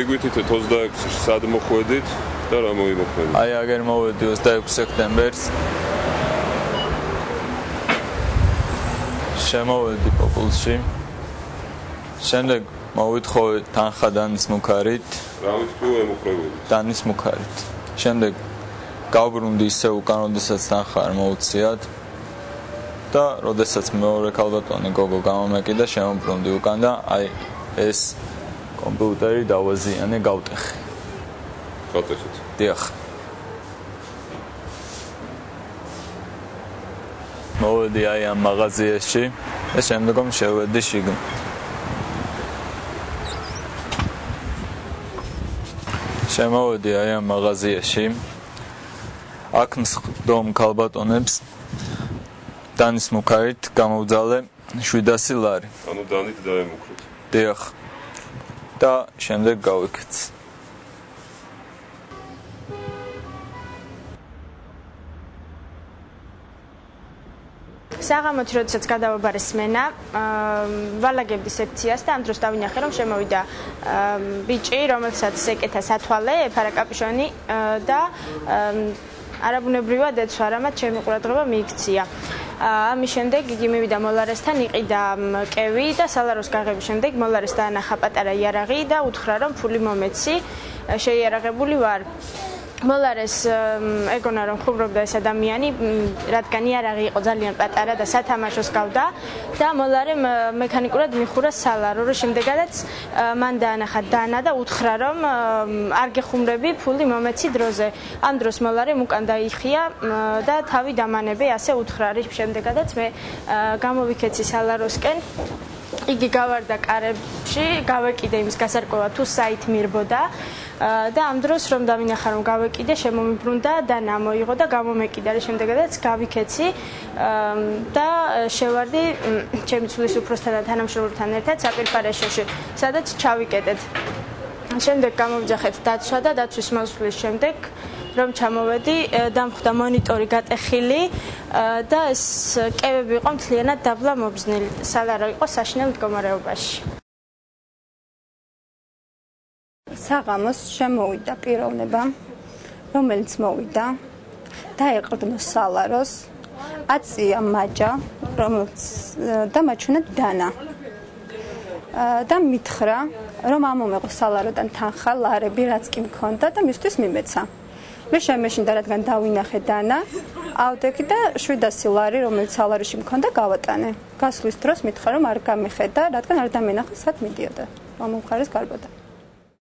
მიგვითითეთ 26-ში სად მოხვედით და რა მოიმოქმედეთ? აი აგერ მოვედი 26 სექტემბერს. შემოვედი პოპულში. შემდეგ მოვითხოვე თანხა დანის მუქარით. რამით თუ ემუქრებოდით? დანის მუქარით. შემდეგ გავბრუნდი ისე უკან, როდესაც თანხა არ მოუწიათ. და როდესაც მეორე ქალბატონი გოგო გამომეკიდა, შემოbrunდი უკან და აი ეს კომპიუტერი დავაზიანე, გავტეხე. გავტეხეთ? დიახ. მოვედი აი ამ მაღაზიაში და შემდგომ შევედი შიგნით. შემოვედი აი ამ მაღაზიაში. აქ მსხდომ ქალბატონებს დანის მუქარით გამოვძალე 700 ლარი. ანუ დანით დაემუქრეთ. დიახ. და შემდეგ გავიქეცი. საღამოთი როდესაც გადავაბარე სმენა, ვალაგებდი სექციას და ამ დროს დავინახე, რომ შემოვიდა ბიჭი, რომელსაც ეკეთა სათვალე, ეფარა კაპიშონი და არაბუნებრივად ეცვა, რამაც ჩემი ყურადღება მიიქცია. ამის შემდეგ იგი მივიდა მოლარესთან, იყიდა კევი და სალაროს გაღების შემდეგ მოლარეს დაანახა პატარა იარაღი და უთხრა, რომ ფული მომეცი, შეიარაღებული ვარ. მოლარეს ეგონა რომ ხუბრობდა ეს ადამიანი, რადგან იარაღი იყო ძალიან პატარა და სათამაშოს გავდა და მოლარემ მექანიკურად მიხურა სალარო, რომ შემდეგაც მან დაანახა დანა და უთხრა, რომ არ გეხუმრები, ფული მომეცი დროზე. ამ დროს მოლარემ უკან დაიხია და თავი დამანებე, ასე უთხრა, რის შემდეგაც მე გამოვიქეცი სალაროსკენ. იგი გავარდა კარებში, გავეკიდე იმის გასარკვევა თუ საით მირბოდა და ამ დროს რომ დავინახა რომ გავეკიდე, შემომიბრუნდა და ნამოიღო და გამომეკიდა, რის შემდეგაც გავიქეცი და შევარდი ჩემი ცულის უფროსთან და თანამშრომელთან ერთად საპირფარეშოში, სადაც ჩავიკეტეთ. შემდეგ გამოვიძახეთ დაცვა და დაცვის მოსვლის შემდეგ რომ ჩამოვედი, დამხვდა მონიტორი გატეხილი და ეს კევები იყო მთლიანად დაბლა მობზნილი. სალარო იყო საშინელ მდგომარეობაში. საღამოს შემოვიდა პიროვნება, რომელიც მოვიდა, დაეყრდნო სალაროს, აწია მაჯა, რომელიც დამაჩვენა დანა. და მითხრა, რომ ამომეყო სალაროდან თანხა, ლარები, რაც კი მქონდა და მისთვის მიმეცა. მე შემეშინდა, რადგან დავინახე დანა, ავდექი და 700 ლარი, რომელიც სალაროში მქონდა, გავატანე. გასვლის დროს მითხრა, რომ არ გამიხედა, რადგან არ დამენახა, სად მიდიოდა. მომხარეს გარბოდა.